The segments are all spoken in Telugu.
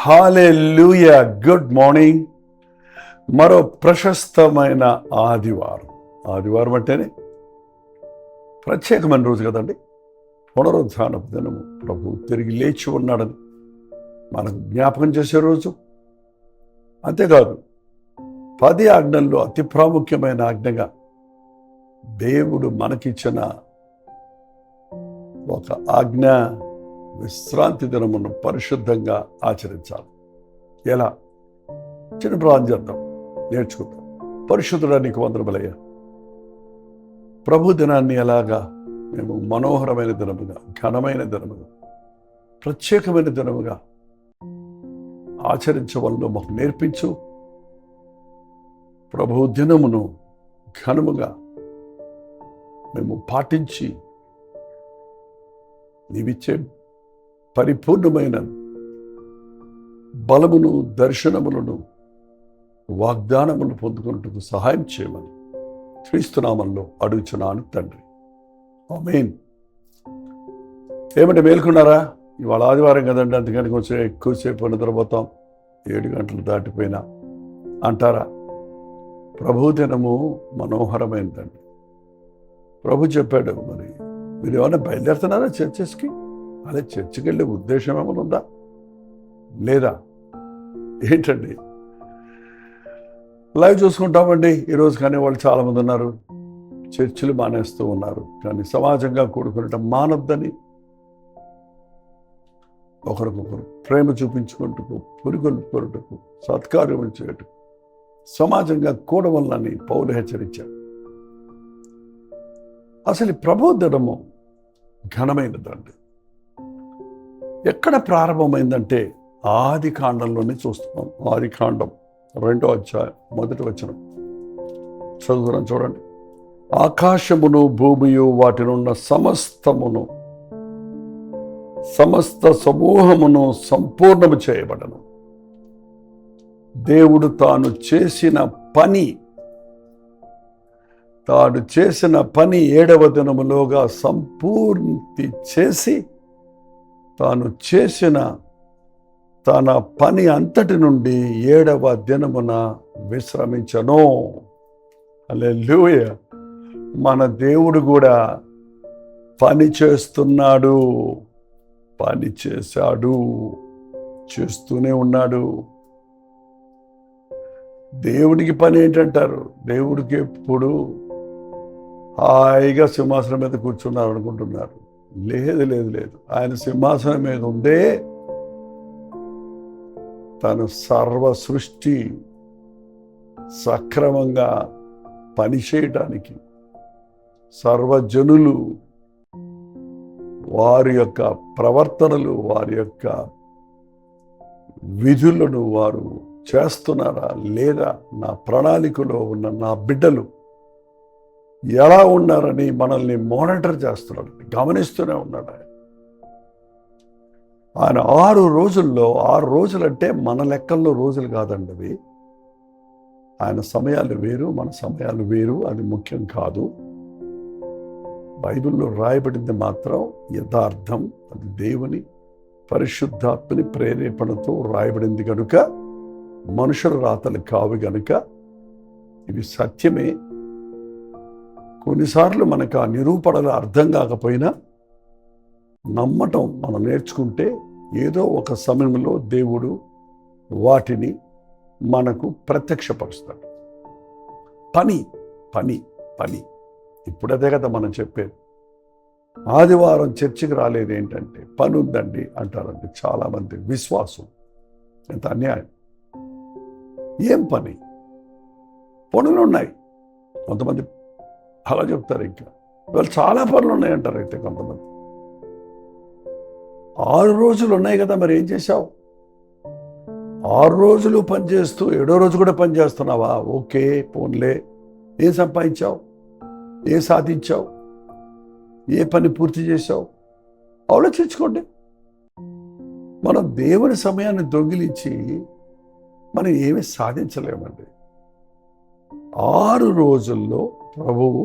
హల్లెలూయా. Good morning. మరో ప్రశస్తమైన ఆదివారం అంటేనే ప్రత్యేకమైన రోజు కదండి. పునరుద్ధాన దినము. ప్రభు తిరిగి లేచి ఉన్నాడని మనకు జ్ఞాపకం చేసే రోజు. అంతేకాదు 10 ఆజ్ఞల్లో అతి ప్రాముఖ్యమైన ఆజ్ఞగా దేవుడు మనకిచ్చిన ఒక ఆజ్ఞ, విశ్రాంతి దినమును పరిశుద్ధంగా ఆచరించాలి. ఎలా? చిన్న ప్రార్థన చేద్దాం, నేర్చుకుందాం. పరిశుద్ధుడా, నీకు వందనములయ్యా. ప్రభు దినాన్ని ఎలాగా మేము మనోహరమైన దినముగా, ఘనమైన దినముగా, ప్రత్యేకమైన దినముగా ఆచరించవల్లో మాకు నేర్పించు. ప్రభు దినమును ఘనముగా మేము పాటించి నీవిచ్చే పరిపూర్ణమైన బలమును, దర్శనములను, వాగ్దానములను పొందుకున్నట్టుకు సహాయం చేయమని క్రీస్తు నామములో అడుగుచున్నాను తండ్రి. ఆమేన్. ఏమంటే మేల్కొన్నారా? ఇవాళ ఆదివారం కదండి, అందుకని కొంచెం ఎక్కువసేపు నిద్రపోతాం, 7 గంటలు దాటిపోయినా అంటారా? ప్రభు దినము మనోహరమైనదండి. ప్రభు చెప్పాడు, మరి మీరు ఏమైనా బయలుదేరుతున్నారా చర్చెస్కి? అదే చర్చికి వెళ్ళే ఉద్దేశం ఏమైనా ఉందా లేదా? ఏంటండి లైవ్ చూసుకుంటామండి ఈరోజు, కానీ వాళ్ళు చాలామంది ఉన్నారు, చర్చిలు మానేస్తూ ఉన్నారు. కానీ సమాజంగా కూడుకునటం మానొద్దని ఒకరికొకరు ప్రేమ చూపించుకుంటూ, పురికొల్పుకొనుటకు, సత్కార్యం చేయటం, సమాజంగా కూడవల్లని పౌలు హెచ్చరించారు. అసలు ప్రభు దినము ఘనమైనదండి. ఎక్కడ ప్రారంభమైందంటే ఆది కాండంలోనే చూస్తున్నాం. ఆది కాండం 2వ అధ్యాయం 1వ వచనం చదువుతున్నాం, చూడండి. ఆకాశమును భూమియు వాటినున్న సమస్తమును, సమస్త సమూహమును సంపూర్ణము చేయబడను. దేవుడు తాను చేసిన పని 7వ దినములోగా సంపూర్తి చేసి, తాను చేసిన తన పని అంతటి నుండి 7వ దినమున విశ్రమించను. హల్లెలూయా. మన దేవుడు కూడా పని చేస్తున్నాడు, పని చేశాడు, చేస్తూనే ఉన్నాడు. దేవుడికి పని ఏంటంటారు? దేవుడికి ఎప్పుడు హాయిగా సింహాసనం మీద కూర్చున్నారు అనుకుంటున్నారు. లేదు లేదు లేదు, ఆయన సింహాసనం మీద ఉందే తను సర్వ సృష్టి సక్రమంగా పనిచేయటానికి, సర్వజనులు వారి యొక్క ప్రవర్తనలు, వారి యొక్క విధులను వారు చేస్తున్నారా లేదా, నా ప్రణాళికలో ఉన్న నా బిడ్డలు ఎలా ఉన్నారని మనల్ని మానిటర్ చేస్తున్నాడు, గమనిస్తూనే ఉన్నాడు. ఆయన 6 రోజుల్లో, 6 రోజులంటే మన లెక్కల్లో రోజులు కాదండి అవి. ఆయన సమయాలు వేరు, మన సమయాలు వేరు, అది ముఖ్యం కాదు. బైబిల్లో రాయబడింది మాత్రం యథార్థం. అది దేవుని పరిశుద్ధాత్మని ప్రేరేపణతో రాయబడింది కనుక, మనుషుల రాతలు కావు గనుక ఇవి సత్యమే. కొన్నిసార్లు మనకు ఆ నిరూపణలు అర్థం కాకపోయినా నమ్మటం మనం నేర్చుకుంటే ఏదో ఒక సమయంలో దేవుడు వాటిని మనకు ప్రత్యక్షపరుస్తాడు. పని పని పని. ఇప్పుడదే కదా మనం చెప్పేది. ఆదివారం చర్చికి రాలేదు ఏంటంటే పని ఉందండి అంటారండి చాలామంది. విశ్వాసం ఎంత అన్యాయం. ఏం పని? పనులు ఉన్నాయి. కొంతమంది అలా చెప్తారు. ఇంకా వాళ్ళు చాలా పనులు ఉన్నాయంటారు. అయితే కొంతమంది 6 రోజులు ఉన్నాయి కదా, మరి ఏం చేశావు? 6 రోజులు పనిచేస్తూ 7వ రోజు కూడా పని చేస్తున్నావా? ఓకే, పోన్లే. ఏం సంపాదించావు? ఏం సాధించావు? ఏ పని పూర్తి చేశావు? ఆలోచించుకోండి. మనం దేవుని సమయాన్ని దొంగిలించి మనం ఏమీ సాధించలేమండి. 6 రోజుల్లో ప్రభువు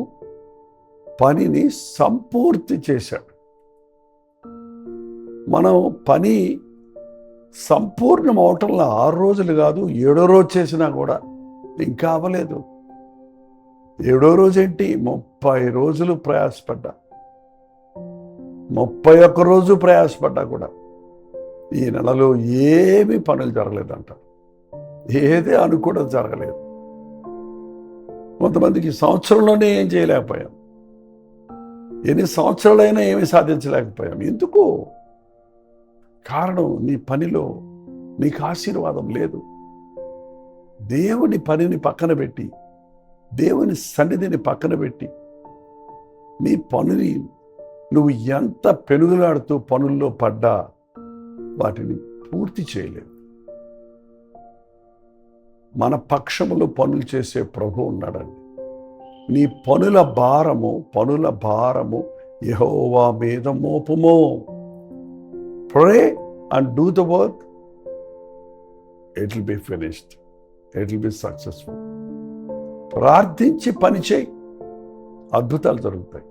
పనిని సంపూర్తి చేశాడు. మనం పని సంపూర్ణం అవటంలో 6 రోజులు కాదు, 7వ రోజు చేసినా కూడా ఇంకా అవ్వలేదు. 7వ రోజు ఏంటి, 30 రోజులు ప్రయాసపడ్డా, 31 రోజు ప్రయాసపడ్డా కూడా ఈ నెలలో ఏమీ పనులు జరగలేదంట. ఏదే అనుకోవడం జరగలేదు. కొంతమందికి సంవత్సరంలోనే ఏం చేయలేకపోయాం, ఎన్ని సంవత్సరాలైనా ఏమీ సాధించలేకపోయాం. ఎందుకు? కారణం, నీ పనిలో నీకు ఆశీర్వాదం లేదు. దేవుని పనిని పక్కన పెట్టి, దేవుని సన్నిధిని పక్కన పెట్టి, నీ పనిని నువ్వు ఎంత పెనుగులాడుతూ పనుల్లో పడ్డా వాటిని పూర్తి చేయలేవు. మన పక్షములో పనులు చేసే ప్రభు ఉన్నాడండి. నీ పనుల భారము యెహోవా మీద మోపుము. Pray and do the work. It will be finished. It will be successful. ప్రార్థించి పని చేయి, అద్భుతాలు జరుగుతాయి.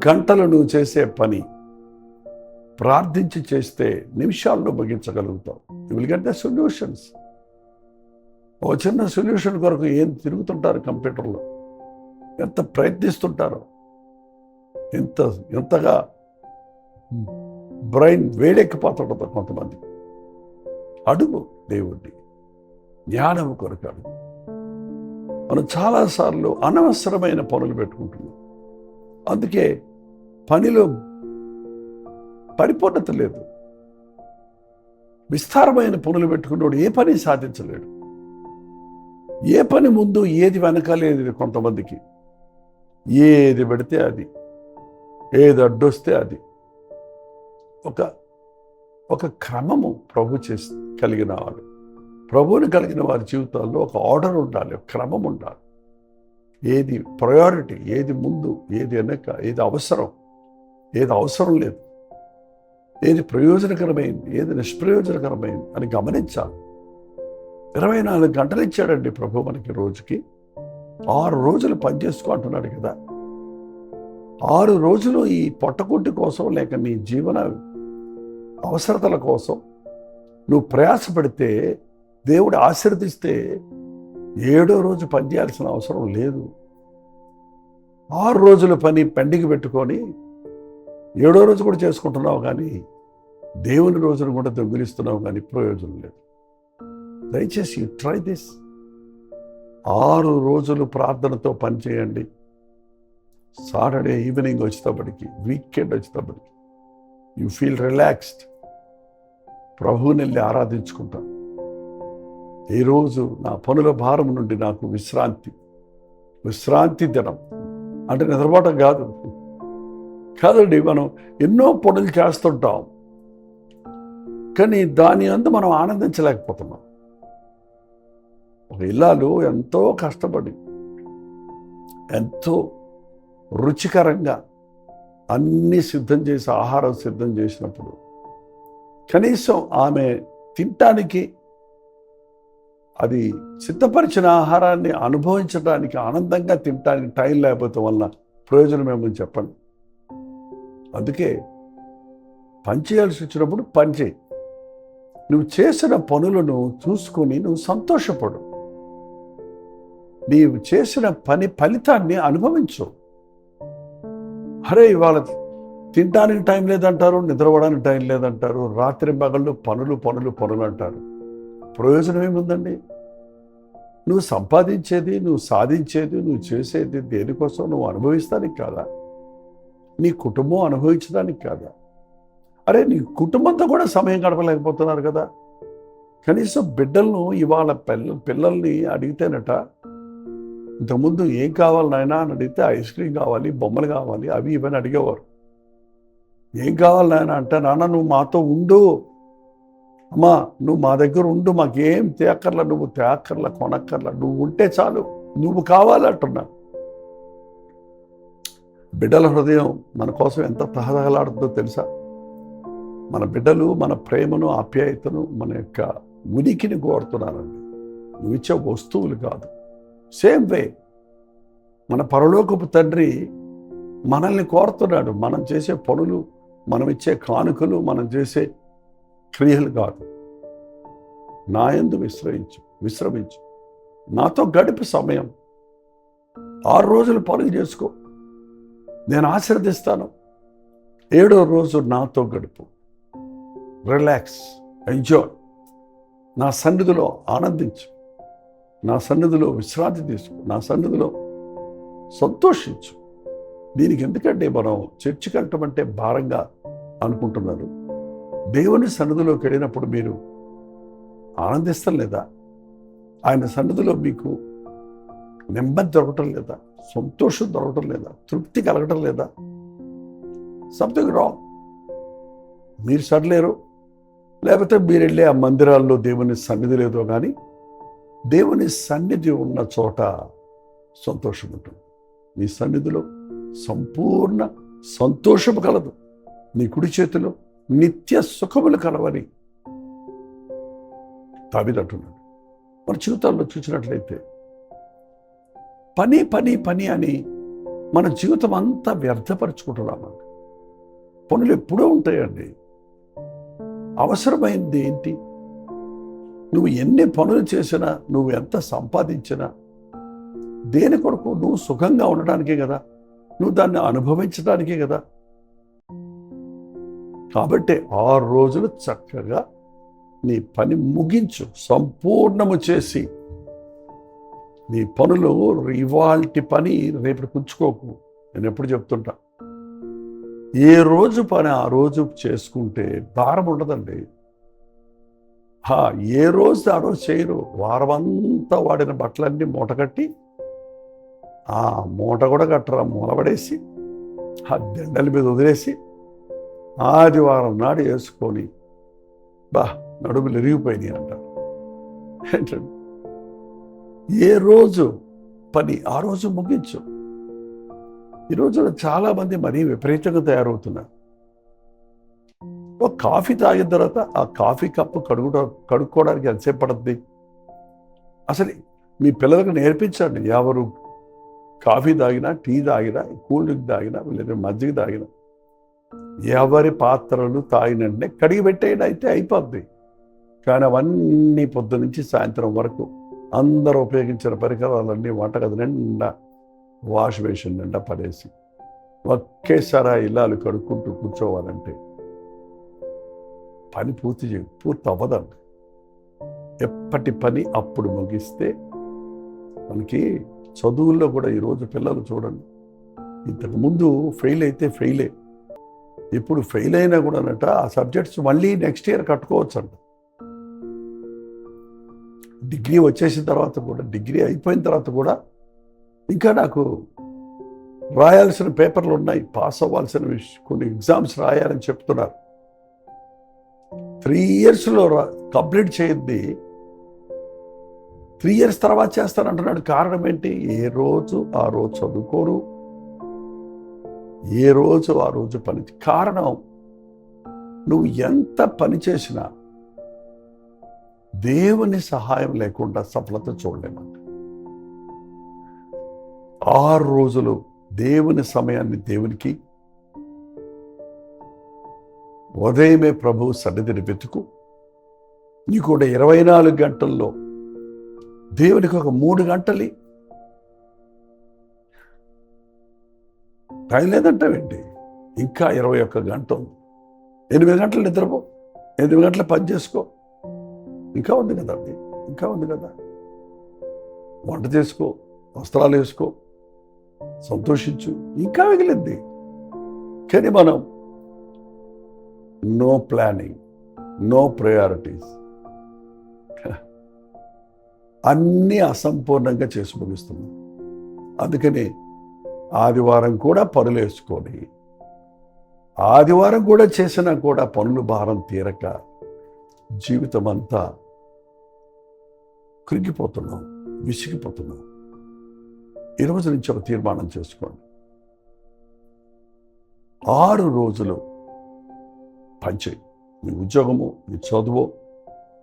గంటలు నువ్వు చేసే పని ప్రార్థించి చేస్తే నిమిషాల్లో ముగించగలుగుతావు. You will get the solutions. ఓ చిన్న సొల్యూషన్ కొరకు ఏం తిరుగుతుంటారు కంప్యూటర్లో, ఎంత ప్రయత్నిస్తుంటారో, ఎంతగా బ్రెయిన్ వేడెక్కిపోతుంటుంది కొంతమంది. అడుగు దేవుణ్ణి, జ్ఞానం కొరకు అడుగు. మనం చాలాసార్లు అనవసరమైన పనులు పెట్టుకుంటున్నాం. అందుకే పనిలో పరిపూర్ణత లేదు. విస్తారమైన పనులు పెట్టుకున్నాడు ఏ పని సాధించలేడు. ఏ పని ముందు ఏది వెనకాలేదు కొంతమందికి. ఏది పెడితే అది, ఏది అడ్డొస్తే అది. ఒక క్రమము కలిగిన వాడు, ప్రభువుని కలిగిన వారి జీవితాల్లో ఒక ఆర్డర్ ఉండాలి, ఒక క్రమం ఉండాలి. ఏది ప్రయారిటీ, ఏది ముందు, ఏది వెనక, ఏది అవసరం లేదు, ఏది ప్రయోజనకరమైంది, ఏది నిష్ప్రయోజనకరమైంది అని గమనించాలి. 24 గంటలు ఇచ్చాడండి ప్రభు మనకి. రోజుకి 6 రోజులు పనిచేసుకో అంటున్నాడు కదా. 6 రోజులు ఈ పొట్టకుంటి కోసం, లేక నీ జీవన అవసరతల కోసం నువ్వు ప్రయాసపడితే, దేవుడు ఆశీర్వదిస్తే 7వ రోజు పని చేయాల్సిన అవసరం లేదు. 6 రోజుల పని పెండింగ్ పెట్టుకొని 7వ రోజు కూడా చేసుకుంటున్నావు, కానీ దేవుని రోజును కూడా దొంగిలిస్తున్నావు, కానీ ప్రయోజనం లేదు. దయచేసి ట్రై దిస్. 6 రోజులు ప్రార్థనతో పనిచేయండి. సాటర్డే ఈవినింగ్ వచ్చేటప్పటికి, వీకెండ్ వచ్చేటప్పటికి యూ ఫీల్ రిలాక్స్డ్. ప్రభువుని వెళ్ళి ఆరాధించుకుంటాను. ఈరోజు నా పనుల భారం నుండి నాకు విశ్రాంతి దినం. అంటే నిద్రపోవటం కాదండి. మనం ఎన్నో పనులు చేస్తుంటాం, కానీ దాని అందు మనం ఆనందించలేకపోతున్నాం. ఒక ఇల్లాలు ఎంతో కష్టపడి, ఎంతో రుచికరంగా అన్నీ సిద్ధం చేసి, ఆహారం సిద్ధం చేసినప్పుడు కనీసం ఆమె తినటానికి, అది సిద్ధపరిచిన ఆహారాన్ని అనుభవించడానికి, ఆనందంగా తినటానికి టైం లేకపోతే వల్ల ప్రయోజనం ఏమని చెప్పండి. అందుకే పని చేయాల్సి వచ్చినప్పుడు పని చేయి. నువ్వు చేసిన పనులను చూసుకొని నువ్వు సంతోషపడు. నీవు చేసిన పని ఫలితాన్ని అనుభవించు. అరే, ఇవాళ తినడానికి టైం లేదంటారు, నిద్రపోవడానికి టైం లేదంటారు, రాత్రి పగళ్ళు పనులు అంటారు. ప్రయోజనం ఏముందండి? నువ్వు సంపాదించేది, నువ్వు సాధించేది, నువ్వు చేసేది దేనికోసం? నువ్వు అనుభవిస్తానికి కాదా? నీ కుటుంబం అనుభవించడానికి కాదా? అరే, నీ కుటుంబంతో కూడా సమయం గడపలేకపోతున్నారు కదా. కనీసం బిడ్డలను ఇవాళ పిల్లల్ని అడిగితేనట, ఇంతకుముందు ఏం కావాలి నాయనా అని అడిగితే ఐస్ క్రీమ్ కావాలి, బొమ్మలు కావాలి, అవి ఇవన్నీ అడిగేవారు. ఏం కావాలి నాయన అంటే, నాన్న నువ్వు మాతో ఉండు, అమ్మా నువ్వు మా దగ్గర ఉండు, మాకేం తేక్కర్లా, నువ్వు తేక్కర్లా, కొనక్కర్లా, నువ్వు ఉంటే చాలు, నువ్వు కావాలంటున్నా. బిడ్డల హృదయం మన కోసం ఎంత తహతహలాడుతుందో తెలుసా? మన బిడ్డలు మన ప్రేమను, ఆప్యాయతను, మన యొక్క ఉనికిని కోరుతున్నారండి. నువ్వు ఇచ్చే వస్తువులు కాదు. సేమ్ వే మన పరలోకపు తండ్రి మనల్ని కోరుతున్నాడు. మనం చేసే పనులు, మనం ఇచ్చే కానుకలు, మనం చేసే క్రియలు కాదు. నా యందు విశ్రమించు. నాతో గడిపి సమయం 6 రోజులు పనులు చేసుకో, నేను ఆశీర్వదిస్తాను. 7వ రోజు నాతో గడుపు, రిలాక్స్, ఎంజాయ్. నా సన్నిధిలో ఆనందించు, నా సన్నిధిలో విశ్రాంతి తీసుకో, నా సన్నిధిలో సంతోషించు. దీనికి ఎందుకంటే మనం చర్చికి వెళ్ళటం అంటే భారంగా అనుకుంటున్నారు. దేవుని సన్నిధిలోకి వెళ్ళినప్పుడు మీరు ఆనందిస్తాం లేదా? ఆయన సన్నిధిలో మీకు నెమ్మది దొరకటం లేదా? సంతోషం దొరకటం లేదా? తృప్తి కలగటం లేదా? Something wrong. మీరు సరిలేరు, లేకపోతే మీరు వెళ్ళే ఆ మందిరాల్లో దేవుని సన్నిధి లేదో కానీ దేవుని సన్నిధి ఉన్న చోట సంతోషం ఉంటుంది. మీ సన్నిధిలో సంపూర్ణ సంతోషము కలదు. నీ కుడి చేతిలో నిత్య సుఖములు కలవని దావీదు అంటున్నాడు. మన జీవితాల్లో చూసినట్లయితే పని పని పని అని మన జీవితం అంతా వ్యర్థపరుచుకుంటున్నామండి. పనులు ఎప్పుడూ ఉంటాయండి. అవసరమైంది ఏంటి? నువ్వు ఎన్ని పనులు చేసినా, నువ్వు ఎంత సంపాదించినా దేని కొరకు? నువ్వు సుఖంగా ఉండడానికే కదా, నువ్వు దాన్ని అనుభవించడానికే కదా. కాబట్టి 6 రోజులు చక్కగా నీ పని ముగించు, సంపూర్ణము చేసి. నీ పనులు ఇవాల్టి పని రేపు ఉంచుకోకు. నేను ఎప్పుడు చెప్తుంటా, ఏ రోజు పని ఆ రోజు చేసుకుంటే భారం ఉండదండి. ఏ రోజు ఆ రోజు చేయరు. వారమంతా వాడిన బట్టలన్నీ మూట కట్టి, ఆ మూట కూడా కట్టరా మూలపడేసి, ఆ దండల మీద వదిలేసి ఆదివారం నాడు వేసుకొని నడుములు ఇరిగిపోయినాయి అంటారు. ఏంటండి? ఏ రోజు పని ఆ రోజు ముగించు. ఈ రోజున చాలామంది మరీ విపరీతంగా తయారవుతున్నారు. ఒక కాఫీ తాగిన తర్వాత ఆ కాఫీ కప్పు కడుక్కోవడానికి ఎంతసేపు పడుతుంది? అసలు మీ పిల్లలకు నేర్పించండి. ఎవరు కాఫీ తాగినా, టీ తాగినా, కూల్ డ్రింక్ తాగినా, లేదా మజ్జిగ తాగినా ఎవరి పాత్రలు తాగినంటే కడిగి పెట్టేయండి, అయితే అయిపోద్ది. కానీ అవన్నీ పొద్దు నుంచి సాయంత్రం వరకు అందరూ ఉపయోగించిన పరికరాలన్నీ వంటగది నిండా, వాష్ బేసిన్ నిండా పడేసి ఒకేసారి ఇల్లాలు కడుక్కుంటూ కూర్చోవాలంటే పని పూర్తి అవ్వదండి. ఎప్పటి పని అప్పుడు ముగిస్తే మనకి చదువుల్లో కూడా ఈరోజు పిల్లలు చూడండి, ఇంతకుముందు ఫెయిల్ అయితే ఫెయిలే, ఇప్పుడు ఫెయిల్ అయినా కూడా ఆ సబ్జెక్ట్స్ మళ్ళీ నెక్స్ట్ ఇయర్ కట్టుకోవచ్చు అంట. డిగ్రీ వచ్చేసిన తర్వాత కూడా, డిగ్రీ అయిపోయిన తర్వాత కూడా ఇంకా నాకు రాయాల్సిన పేపర్లు ఉన్నాయి, పాస్ అవ్వాల్సిన కొన్ని ఎగ్జామ్స్ రాయాలని చెప్తున్నారు. 3 yearsలో కంప్లీట్ చేయద్ది, 3 years తర్వాత చేస్తానంటున్నాడు. కారణం ఏంటి? ఏ రోజు ఆ రోజు చదువుకోరు, ఏ రోజు ఆ రోజు పని. కారణం, నువ్వు ఎంత పని చేసినా దేవుని సహాయం లేకుండా సఫలత చూడలేమంట. 6 రోజులు దేవుని సమయాన్ని దేవునికి, ఉదయమే ప్రభు సన్నిధిని వెతుకు. నీకు కూడా 24 గంటల్లో దేవునికి ఒక 3 గంటలు టైం లేదంటావేంటి? ఇంకా 21 గంట ఉంది. 8 గంటలు నిద్రపో, 8 గంటలు పని చేసుకో. ఇంకా ఉంది కదండి, ఇంకా ఉంది కదా. వంట చేసుకో, వస్త్రాలు వేసుకో, సంతోషించు, ఇంకా మిగిలింది. కానీ మనం నో ప్లానింగ్, నో ప్రయారిటీస్, అన్నీ అసంపూర్ణంగా చేసి ముగిస్తున్నాం. అందుకని ఆదివారం కూడా పనులు వేసుకొని, ఆదివారం కూడా చేసినా కూడా పనులు భారం తీరక జీవితం అంతా కృంగిపోతున్నాం, విసిగిపోతున్నాం. ఈ రోజు నుంచి ఒక తీర్మానం చేసుకోండి. 6 రోజులు పనిచేయి. మీ ఉద్యోగము, మీ చదువు,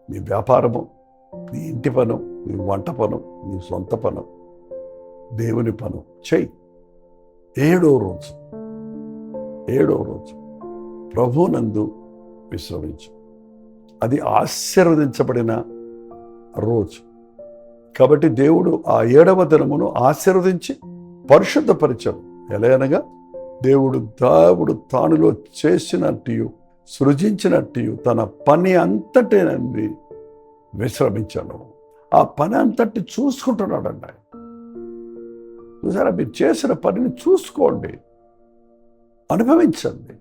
మీ వ్యాపారము, నీ ఇంటి పను, నీ వంట పను, నీ సొంత పను, దేవుని పను చెయ్యి. 7వ రోజు ప్రభునందు విశ్రమించు. అది ఆశీర్వదించబడిన రోజు. కాబట్టి దేవుడు ఆ 7వ దినమును ఆశీర్వదించి పరిశుద్ధపరిచాడు. ఎలాగనగా దేవుడు తానులో చేసినట్టు సృజించినట్టు తన పని అంతటి నుండి విశ్రమించాడు. ఆ పని అంతటి చూసుకుంటున్నాడండి ఆయన. చూసారా, మీరు చేసిన పనిని చూసుకోండి, అనుభవించండి.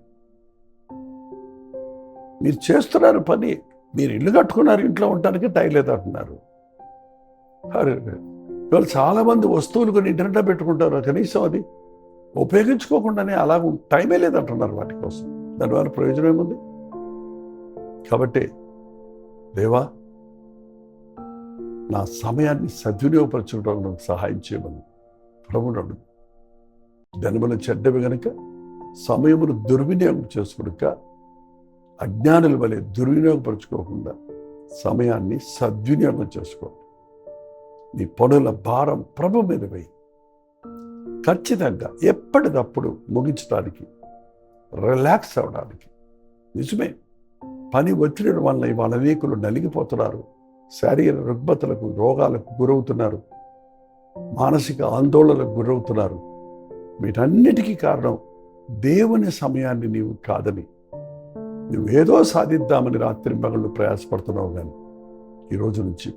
మీరు చేస్తున్నారు పని, మీరు ఇల్లు కట్టుకున్నారు, ఇంట్లో ఉండటానికి టైం లేదంటున్నారు. ఇవాళ చాలామంది వస్తువులు కొన్ని ఇంటర్నెట్లో పెట్టుకుంటారు, కనీసం అది ఉపయోగించుకోకుండానే అలా టైమే లేదంటున్నారు వాటి కోసం. దానివల్ల ప్రయోజనం ఏముంది? కాబట్టి దేవా, నా సమయాన్ని సద్వినియోగపరచుకోవడం సహాయం చేయమని ప్రభువును ధనములు చెడ్డవి గనుక సమయమును దుర్వినియోగం చేసుకునుక అజ్ఞానుల వలె దుర్వినియోగపరచుకోకుండా సమయాన్ని సద్వినియోగం చేసుకో. నీ పనుల భారం ప్రభు మీద వేయి. ఖచ్చితంగా ఎప్పటికప్పుడు ముగించడానికి, రిలాక్స్ అవ్వడానికి. నిజమే, పని ఒత్తిడి వల్ల ఇవాళ అనేకులు నలిగిపోతున్నారు, శారీర రుగ్మతలకు, రోగాలకు గురవుతున్నారు, మానసిక ఆందోళనలకు గురవుతున్నారు. వీటన్నిటికీ కారణం దేవుని సమయాన్ని నీవు కాదని, నువ్వేదో సాధిద్దామని రాత్రి మగళ్ళు ప్రయాసపడుతున్నావు. కానీ ఈరోజు నుంచి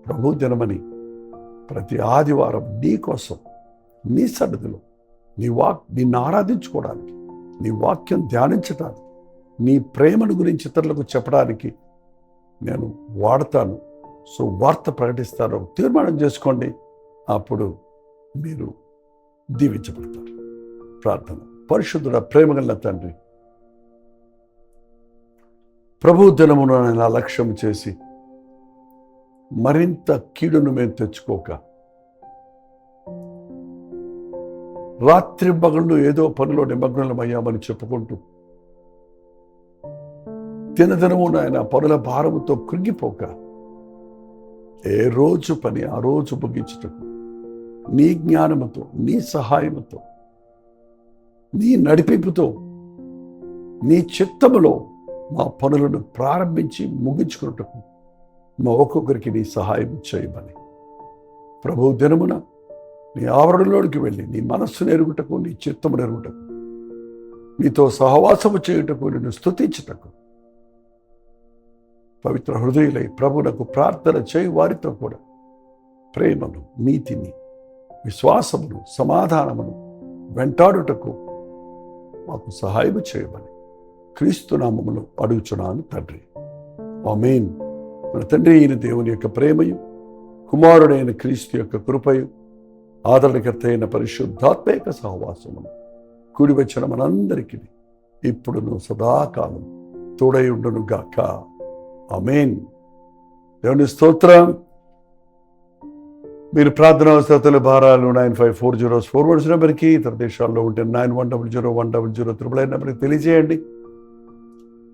ప్రభు దినమని ప్రతి ఆదివారం నీ కోసం, నీ సన్నిధిలో నిన్ను ఆరాధించుకోవడానికి, నీ వాక్యం ధ్యానించడానికి, నీ ప్రేమను గురించి ఇతరులకు చెప్పడానికి నేను వాడతాను. సో వార్త ప్రకటిస్తాను, తీర్మానం చేసుకోండి. అప్పుడు మీరు దీవించబడతారు. ప్రార్థన. పరిశుద్ధుడ, ప్రేమగల తండ్రి, ప్రభు దినమును నా లక్ష్యం చేసి మరింత కీడును మేము తెచ్చుకోక, రాత్రి పగళ్ళు ఏదో పనిలో నిమగ్నమయ్యామని చెప్పుకుంటూ దినదినము నాయన పనుల భారముతో కృంగిపోక, ఏ రోజు పని ఆ రోజు ముగించుటకు నీ జ్ఞానముతో, నీ సహాయముతో, నీ నడిపింపుతో, నీ చిత్తములో మా పనులను ప్రారంభించి ముగించుకున్నటకు మా ఒక్కొక్కరికి నీ సహాయం చేయమని ప్రభు దినమున నీ ఆవరణలోనికి వెళ్ళి నీ మనస్సును ఎరుగుటకు, నీ చిత్తమును ఎరుగుటకు, నీతో సహవాసము చేయుటకు, నిన్ను స్తుతించుటకు పవిత్ర హృదయులై ప్రభునకు ప్రార్థన చేయి వారితో కూడా ప్రేమను, నీతిని, విశ్వాసమును, సమాధానమును వెంటాడుటకు మాకు సహాయం చేయమని క్రీస్తు నామములో అడుగుచున్నాను తండ్రి. ఆమేన్. మన తండ్రి అయిన దేవుని యొక్క ప్రేమయు, కుమారుడైన క్రీస్తు యొక్క కృపయు, ఆదరణకర్త అయిన పరిశుద్ధాత్మ యొక్క సహవాసమును కూడి వచ్చిన మనందరికీ ఇప్పుడును సదాకాలం తోడై ఉండును గాక. ఆమేన్. దేవుని స్తోత్రం. మీరు ప్రార్థన అవసరతలు భారాలు 9540 నెంబర్కి, ఇతర దేశాల్లో ఉంటే 9100101000 నెంబర్కి తెలియజేయండి.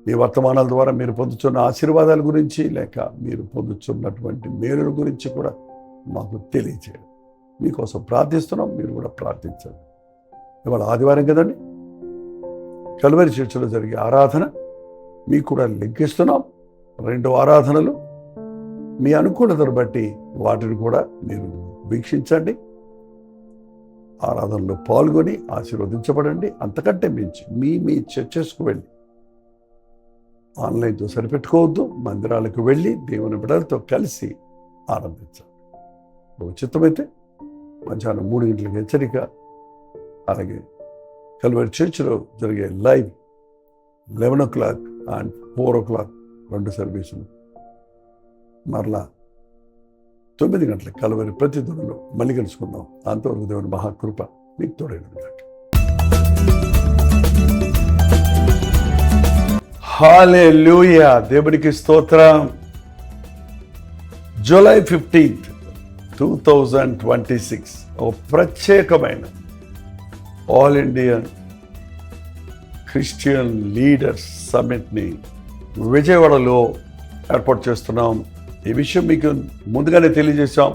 మీ వర్తమానాల ద్వారా మీరు పొందుతున్న ఆశీర్వాదాల గురించి, లేక మీరు పొందుతున్నటువంటి మేలుల గురించి కూడా మాకు తెలియజేయండి. మీకోసం ప్రార్థిస్తున్నాం, మీరు కూడా ప్రార్థించండి. ఇవాళ ఆదివారం కదండి, కల్వరి చర్చిలో జరిగే ఆరాధన మీకు కూడా లెక్కిస్తున్నాం. 2 ఆరాధనలు మీ అనుకూలతను బట్టి వాటిని కూడా మీరు వీక్షించండి, ఆరాధనలో పాల్గొని ఆశీర్వదించబడండి. అంతకంటే మించి మీ చర్చెస్కు వెళ్ళి ఆన్లైన్తో సరిపెట్టుకోవద్దు, మందిరాలకు వెళ్ళి దేవుని బిడ్డలతో కలిసి ఆనందించాలి. ఉచితమైతే మధ్యాహ్నం 3 గంటలకు హెచ్చరిక, అలాగే కల్వరి చర్చిలో జరిగే లైవ్ 11 o'clock అండ్ 4 o'clock 2 సర్వీసులు, మరలా 9 గంటలకు కల్వరి ప్రతిధ్వనిలో మళ్ళీ కలుసుకుందాం. అంతవరకు దేవుని మహాకృప మీకు తోడైనది. హల్లెలూయా. దేవునికి స్తోత్రం. జూలై 15th, 2026 ఒక ప్రత్యేకమైన ఆల్ ఇండియన్ క్రిస్టియన్ లీడర్స్ సమ్మిట్ని విజయవాడలో ఏర్పాటు చేస్తున్నాం. ఈ విషయం మీకు ముందుగానే తెలియజేశాం.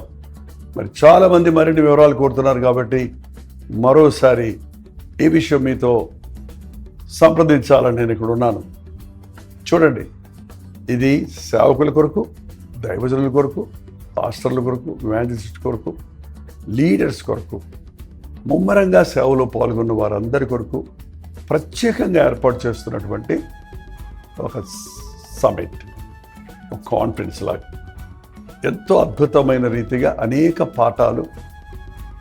మరి చాలామంది మరిన్ని వివరాలు కోరుతున్నారు కాబట్టి మరోసారి ఈ విషయం మీతో సంప్రదించాలని నేను ఇక్కడ ఉన్నాను. చూడండి, ఇది సేవకుల కొరకు, దైవజనుల కొరకు, పాస్టర్ల కొరకు, ఇవాంజలిస్ట్ కొరకు, లీడర్స్ కొరకు, ముమ్మరంగా సేవలో పాల్గొన్న వారందరి కొరకు ప్రత్యేకంగా ఏర్పాటు చేస్తున్నటువంటి ఒక సమిట్, ఒక కాన్ఫరెన్స్ లాగా ఎంతో అద్భుతమైన రీతిగా అనేక పాఠాలు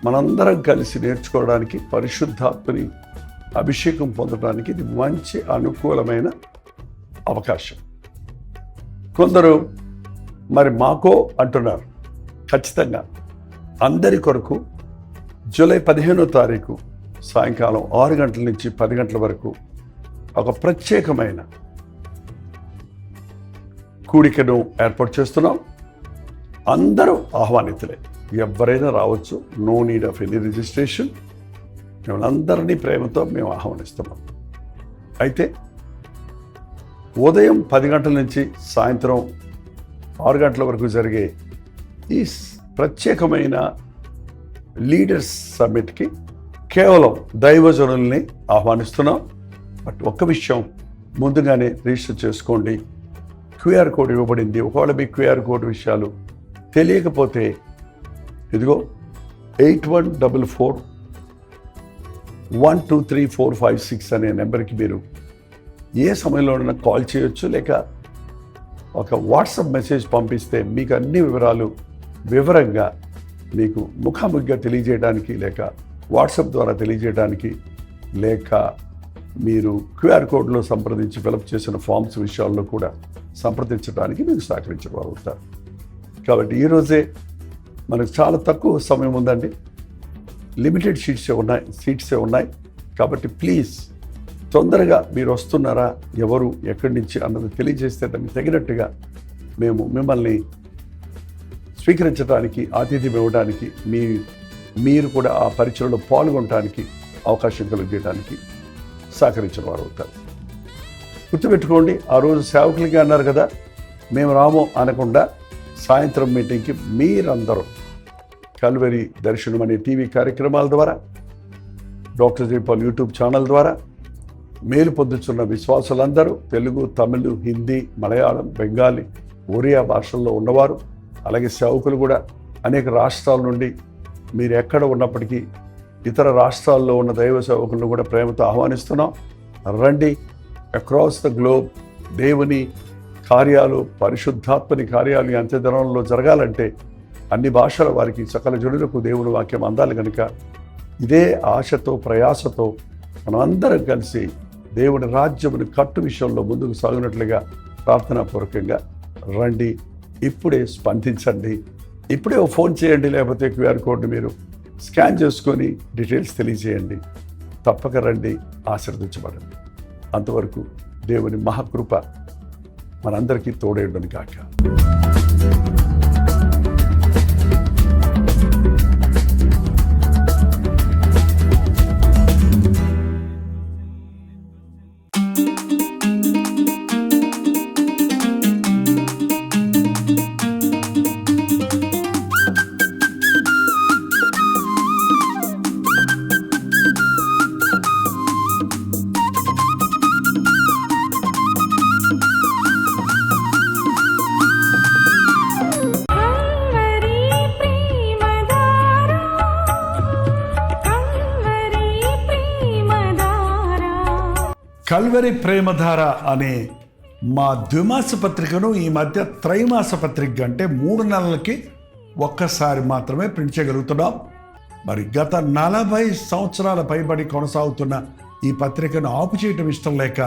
మనందరం కలిసి నేర్చుకోవడానికి, పరిశుద్ధాత్మని అభిషేకం పొందడానికి ఇది మంచి అనుకూలమైన అవకాశం. కొందరు మరి మాకో అంటున్నారు. ఖచ్చితంగా అందరి కొరకు జూలై 15వ తారీఖు సాయంకాలం 6 గంటల నుంచి 10 గంటల వరకు ఒక ప్రత్యేకమైన కూడికను ఏర్పాటు చేస్తున్నాం. అందరూ ఆహ్వానితులే, ఎవరైనా రావచ్చు. No need of any registration. మిమ్మల్ని అందరినీ ప్రేమతో మేము ఆహ్వానిస్తున్నాం. అయితే ఉదయం 10 గంటల నుంచి సాయంత్రం 6 గంటల వరకు జరిగే ఈ ప్రత్యేకమైన లీడర్స్ సమ్మిట్కి కేవలం దైవజనుల్ని ఆహ్వానిస్తున్నాం. బట్ ఒక్క విషయం, ముందుగానే రిజిస్టర్ చేసుకోండి. క్యూఆర్ కోడ్ ఇవ్వబడింది. ఒకవేళ మీ క్యూఆర్ కోడ్ విషయాలు తెలియకపోతే ఇదిగో 8144123456 అనే నెంబర్కి మీరు ఏ సమయంలోనైనా కాల్ చేయొచ్చు, లేక ఒక వాట్సాప్ మెసేజ్ పంపిస్తే మీకు అన్ని వివరాలు వివరంగా మీకు ముఖాముఖిగా తెలియజేయడానికి, లేక వాట్సాప్ ద్వారా తెలియజేయడానికి, లేక మీరు క్యూఆర్ కోడ్లో సంప్రదించి ఫిలప్ చేసిన ఫామ్స్ విషయాల్లో కూడా సంప్రదించడానికి మీకు సహకరించగలుగుతారు. కాబట్టి ఈరోజే మనకు చాలా తక్కువ సమయం ఉందండి. లిమిటెడ్ సీట్సే ఉన్నాయి. కాబట్టి ప్లీజ్ తొందరగా మీరు వస్తున్నారా, ఎవరు ఎక్కడి నుంచి అన్నది తెలియజేస్తే దానికి తగినట్టుగా మేము మిమ్మల్ని స్వీకరించడానికి, ఆతిథ్యం ఇవ్వడానికి, మీరు కూడా ఆ పరిచయలో పాల్గొనడానికి అవకాశం కలిగేయడానికి సహకరించిన వారు అవుతారు. గుర్తుపెట్టుకోండి, ఆ రోజు సేవకులకి అన్నారు కదా, మేము రాము అనకుండా సాయంత్రం మీటింగ్కి మీరందరూ కల్వరి దర్శనం అనే టీవీ కార్యక్రమాల ద్వారా, డాక్టర్ జైపాల్ యూట్యూబ్ ఛానల్ ద్వారా మేలు పొందుతున్న విశ్వాసులందరూ తెలుగు, తమిళ్, హిందీ, మలయాళం, బెంగాలీ, ఒరియా భాషల్లో ఉన్నవారు, అలాగే సేవకులు కూడా అనేక రాష్ట్రాల నుండి మీరు ఎక్కడ ఉన్నప్పటికీ ఇతర రాష్ట్రాల్లో ఉన్న దైవ సేవకులను కూడా ప్రేమతో ఆహ్వానిస్తున్నాం. రండి. అక్రాస్ ద గ్లోబ్ దేవుని కార్యాలు, పరిశుద్ధాత్మని కార్యాలు అంత్యదినంలో జరగాలంటే అన్ని భాషల వారికి, సకల జనులకు దేవుని వాక్యం అందాలి కనుక ఇదే ఆశతో, ప్రయాసతో మనం అందరం కలిసి దేవుని రాజ్యముని కట్టు విషయంలో ముందుకు సాగినట్లుగా ప్రార్థనాపూర్వకంగా రండి. ఇప్పుడే స్పందించండి. ఇప్పుడే ఓ ఫోన్ చేయండి, లేకపోతే క్యూఆర్ కోడ్ని మీరు స్కాన్ చేసుకొని డీటెయిల్స్ తెలియజేయండి. తప్పక రండి, ఆశీర్వదించబడండి. అంతవరకు దేవుని మహాకృప మనందరికీ తోడేయుడును గాక. కల్వరి ప్రేమధార అనే మా ద్విమాస పత్రికను ఈ మధ్య త్రైమాస పత్రిక అంటే 3 నెలలకి ఒక్కసారి మాత్రమే ప్రింట్ చేయగలుగుతున్నాం. మరి గత 40 సంవత్సరాల పైబడి కొనసాగుతున్న ఈ పత్రికను ఆపు చేయటం ఇష్టం లేక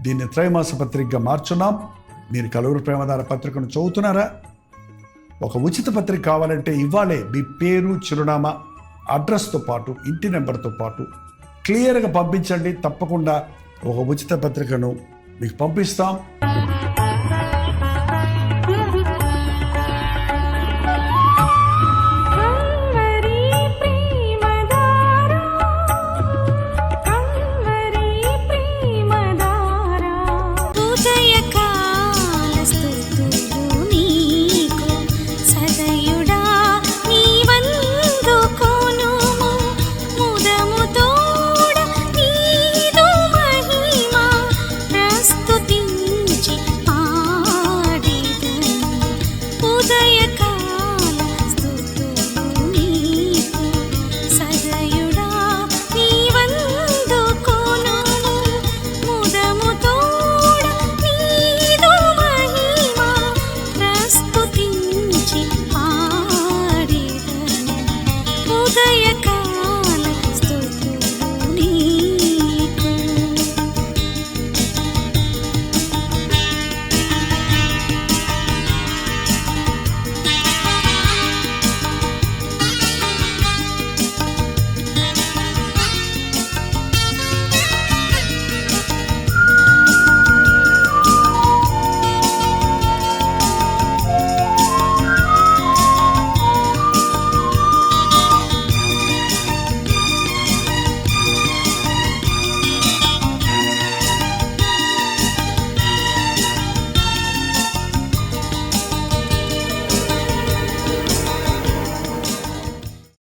దీన్ని త్రైమాస పత్రికగా మార్చున్నాం. మీరు కల్వరి ప్రేమధార పత్రికను చదువుతున్నారా? ఒక ఉచిత పత్రిక కావాలంటే ఇవ్వాలే మీ పేరు, చిరునామా, అడ్రస్తో పాటు ఇంటి నెంబర్తో పాటు క్లియర్గా పంపించండి. తప్పకుండా ఒక ఉచిత పత్రికను మీకు పంపిస్తాం.